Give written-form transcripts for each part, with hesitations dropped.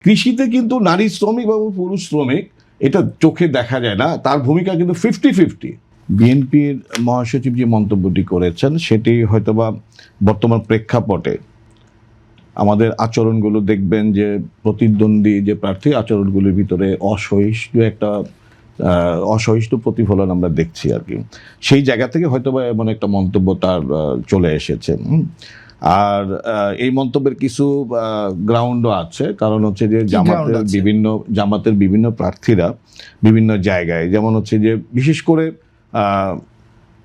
কৃষিতে কিন্তু নারী শ্রমিক বা পুরুষ শ্রমিক এটা চোখে দেখা যায় না, তার ভূমিকা কিন্তু 50-50। বিএনপির মহাসচিব যে মন্তব্যটি করেছেন সেটি হয়তোবা বর্তমান প্রেক্ষাপটে আমাদের আচরণগুলো দেখবেন যে প্রতিদ্বন্দ্বী যে প্রার্থী আচরণগুলোর ভিতরে অসহিষ্ণু প্রতিফলন আমরা দেখছি আর কি। সেই জায়গা থেকে হয়তোবা এমন একটা মন্তব্য তার চলে এসেছে। আর এই মন্তব্যের কিছু গ্রাউন্ডও আছে, কারণ হচ্ছে যে জামাতের বিভিন্ন প্রার্থীরা বিভিন্ন জায়গায়, যেমন হচ্ছে যে বিশেষ করে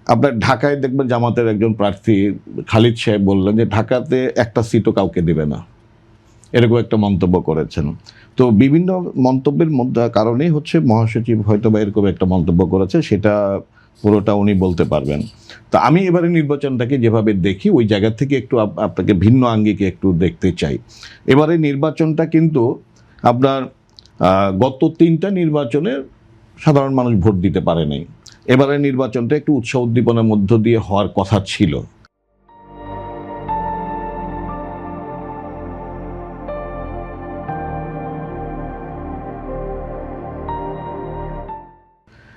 আপনার ঢাকায় দেখবেন জামাতের একজন প্রার্থী খালিদ সাহেব বললেন যে ঢাকাতে একটা সিটও কাউকে দেবে না, এরকম একটা মন্তব্য করেছেন। তো বিভিন্ন মন্তব্যের মধ্যে কারণেই হচ্ছে মহাসচিব হয়তো বা এরকম একটা মন্তব্য করেছে, সেটা পুরোটা উনি বলতে পারবেন। তা আমি এবারে নির্বাচনটাকে যেভাবে দেখি ওই জায়গা থেকে একটু আপনাকে ভিন্ন আঙ্গিকে একটু দেখতে চাই। এবারে নির্বাচনটা কিন্তু আপনার গত 3টা নির্বাচনে সাধারণ মানুষ ভোট দিতে পারে নাই। এবারে নির্বাচনটা একটু উৎসাহ উদ্দীপনার মধ্য দিয়ে হওয়ার কথা ছিল।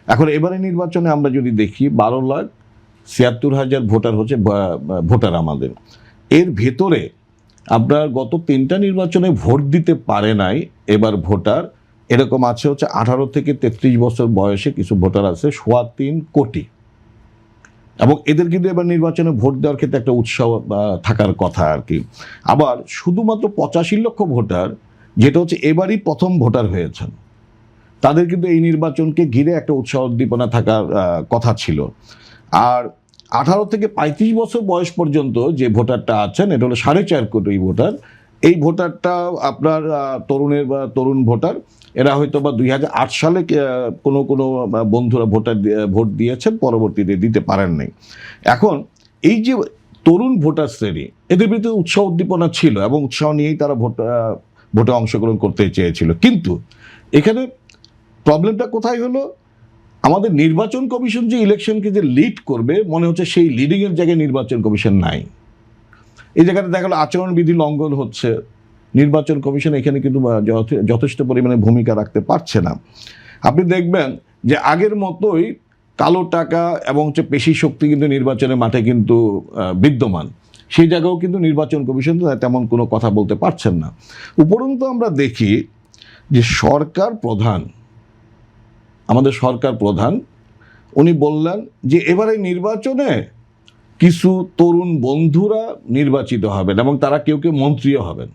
এখন এবারে নির্বাচনে আমরা যদি দেখি 12,76,000 ভোটার হচ্ছে ভোটার আমাদের। এর ভেতরে আপনার গত 3টা নির্বাচনে ভোট দিতে পারে নাই এবার ভোটার এরকম আছে হচ্ছে 18 থেকে 33 বছর বয়সে কিছু ভোটার আছে 3.25 কোটি, এবং এদের কিন্তু এবার নির্বাচনে ভোট দেওয়ার ক্ষেত্রে একটা উৎসাহ থাকার কথা আর কি। আবার শুধুমাত্র 85 লক্ষ ভোটার যেটা হচ্ছে এবারই প্রথম ভোটার হয়েছেন, তাদের কিন্তু এই নির্বাচনকে ঘিরে একটা উৎসাহ উদ্দীপনা থাকার কথা ছিল। আর 18 থেকে 35 বছর বয়স পর্যন্ত যে ভোটারটা আছেন এটা হলো 4.5 কোটি ভোটার। এই ভোটারটা আপনার তরুণ ভোটার, এরা হয়তো বা 2008 সালে কোনো বন্ধুরা ভোট দিয়েছেন, পরবর্তীতে দিতে পারেন নাই। এখন এই যে তরুণ ভোটার শ্রেণী, এদের ভিতরে উৎসাহ উদ্দীপনা ছিল এবং উৎসাহ নিয়েই তারা ভোটে অংশগ্রহণ করতে চেয়েছিল। কিন্তু এখানে প্রবলেমটা কোথায় হলো, আমাদের নির্বাচন কমিশন যে ইলেকশনকে যে লিড করবে মনে হচ্ছে সেই লিডিংয়ের জায়গায় নির্বাচন কমিশন নাই। এই জায়গাটা দেখা গেলো আচরণবিধি লঙ্ঘন হচ্ছে, নির্বাচন কমিশন এখানে কিন্তু যথেষ্ট পরিমাণে ভূমিকা রাখতে পারছে না। আপনি দেখবেন যে আগের মতোই কালো টাকা এবং হচ্ছে পেশি শক্তি কিন্তু নির্বাচনের মাঠে কিন্তু বিদ্যমান, সেই জায়গাও কিন্তু নির্বাচন কমিশন তেমন কোনো কথা বলতে পারছেন না। উপরন্তু আমরা দেখি যে আমাদের সরকার প্রধান উনি বললেন যে এবারে নির্বাচনে কিছু তরুণ বন্ধুরা নির্বাচিত হবেন এবং তারা কেউ মন্ত্রীও হবেন।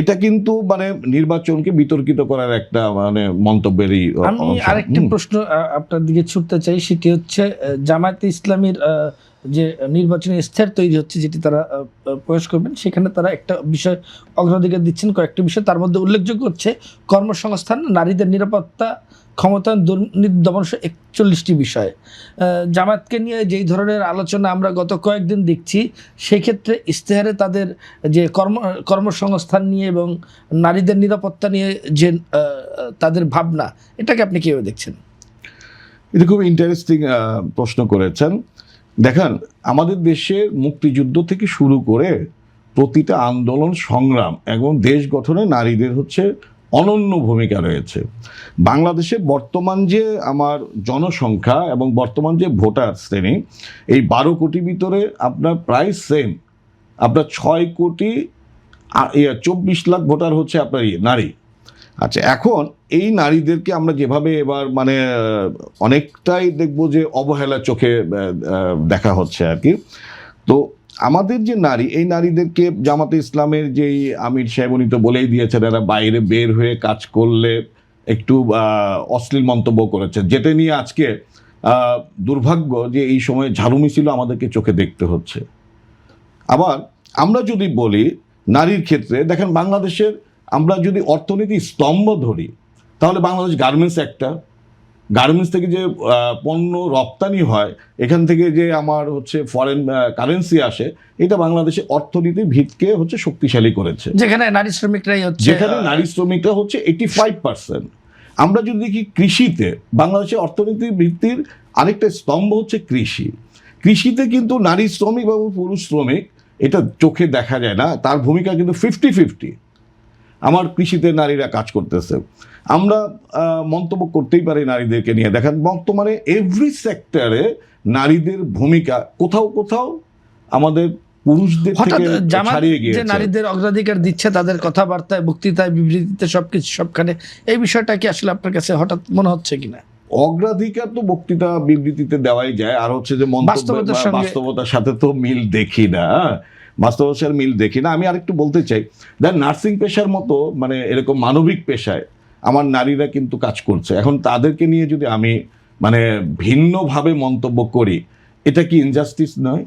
এটা কিন্তু মানে নির্বাচনকে বিতর্কিত করার একটা মানে মন্তব্যেরই। আমি আরেকটা প্রশ্ন আপনার দিকে ছুটতে চাই, সেটি হচ্ছে জামায়াতে ইসলামীর যে নির্বাচনী ইশতেহার তৈরি হচ্ছে যেটি তারা প্রকাশ করবেন, সেখানে তারা একটা বিষয় অগ্রাধিকার দিচ্ছেন, কয়েকটি বিষয় তার মধ্যে উল্লেখযোগ্য হচ্ছে কর্মসংস্থান, নারীদের নিরাপত্তা, ক্ষমতায়ন, দুর্নীতি দমন, 41টি বিষয়। জামায়াতকে নিয়ে যেই ধরনের আলোচনা আমরা গত কয়েকদিন দেখছি, সেক্ষেত্রে ইশতেহারে তাদের যে কর্মসংস্থান নিয়ে এবং নারীদের নিরাপত্তা নিয়ে যে তাদের ভাবনা, এটাকে আপনি কীভাবে দেখছেন? এটা খুব ইন্টারেস্টিং প্রশ্ন করেছেন। দেখেন, আমাদের দেশের মুক্তিযুদ্ধ থেকে শুরু করে প্রতিটা আন্দোলন সংগ্রাম এবং দেশ গঠনে নারীদের হচ্ছে অনন্য ভূমিকা রয়েছে। বাংলাদেশে বর্তমান যে আমার জনসংখ্যা এবং বর্তমান যে ভোটার শ্রেণী, এই 12 কোটির ভিতরে আপনার প্রায় সেম, আপনার 6,24,00,000 ভোটার হচ্ছে আপনার নারী। আচ্ছা, এখন এই নারীদেরকে আমরা যেভাবে এবার মানে অনেকটাই দেখবো যে অবহেলা চোখে দেখা হচ্ছে আর কি। তো আমাদের যে নারী, এই নারীদেরকে জামাতে ইসলামের যেই আমির সাহেব উনি তো বলেই দিয়েছেন এরা বাইরে বের হয়ে কাজ করলে একটু অশ্লীল মন্তব্য করেছেন, যেটা নিয়ে আজকে দুর্ভাগ্য যে এই সময় ঝাড়ু মিছিল আমাদেরকে চোখে দেখতে হচ্ছে। আবার আমরা যদি বলি নারীর ক্ষেত্রে, দেখেন বাংলাদেশের আমরা যদি অর্থনীতি স্তম্ভ ধরি তাহলে বাংলাদেশ গার্মেন্টস একটা, গার্মেন্টস থেকে যে পণ্য রপ্তানি হয়, এখান থেকে যে আমার হচ্ছে ফরেন কারেন্সি আসে, এটা বাংলাদেশের অর্থনীতির ভিতকে হচ্ছে শক্তিশালী করেছে, যেখানে নারী শ্রমিকরা হচ্ছে 85%। আমরা যদি দেখি কৃষিতে, বাংলাদেশের অর্থনীতির ভিত্তির আরেকটা স্তম্ভ হচ্ছে কৃষিতে কিন্তু নারী শ্রমিক বা পুরুষ শ্রমিক এটা চোখে দেখা যায় না, তার ভূমিকা কিন্তু 50-50। আমার কৃষিতে নারীরা কাজ করতেছে। আমরা মন্তব্য করতেই পারি নারীদেরকে নিয়ে। দেখেন বর্তমানে এভরি সেক্টরে নারীদের ভূমিকা কোথাও কোথাও আমাদের পুরুষদের হঠাৎ থেকে জামাত ছাড়িয়ে যে গিয়েছে। নারীদের অগ্রাধিকার দিচ্ছে তাদের কথাবার্তায়, বক্তৃতায়, বিবৃতিতে, সবকিছু সবখানে, এই বিষয়টা কি আসলে আপনার কাছে হঠাৎ মনে হচ্ছে কিনা? অগ্রাধিকার তো বক্তৃতা বিবৃতিতে দেওয়াই যায়, আর হচ্ছে যে মন্তব্য বাস্তবতার বা সঙ্গে- বাস্তবতার সাথে তো মিল দেখি না, বাস্তবতার মিল দেখি না। আমি আরেকটু বলতে চাই, দেখ নার্সিং পেশার মতো মানে এরকম মানবিক পেশায় আমার নারীরা কিন্তু কাজ করছে। এখন তাদেরকে নিয়ে যদি আমি মানে ভিন্নভাবে মন্তব্য করি, এটা কি ইনজাস্টিস নয়?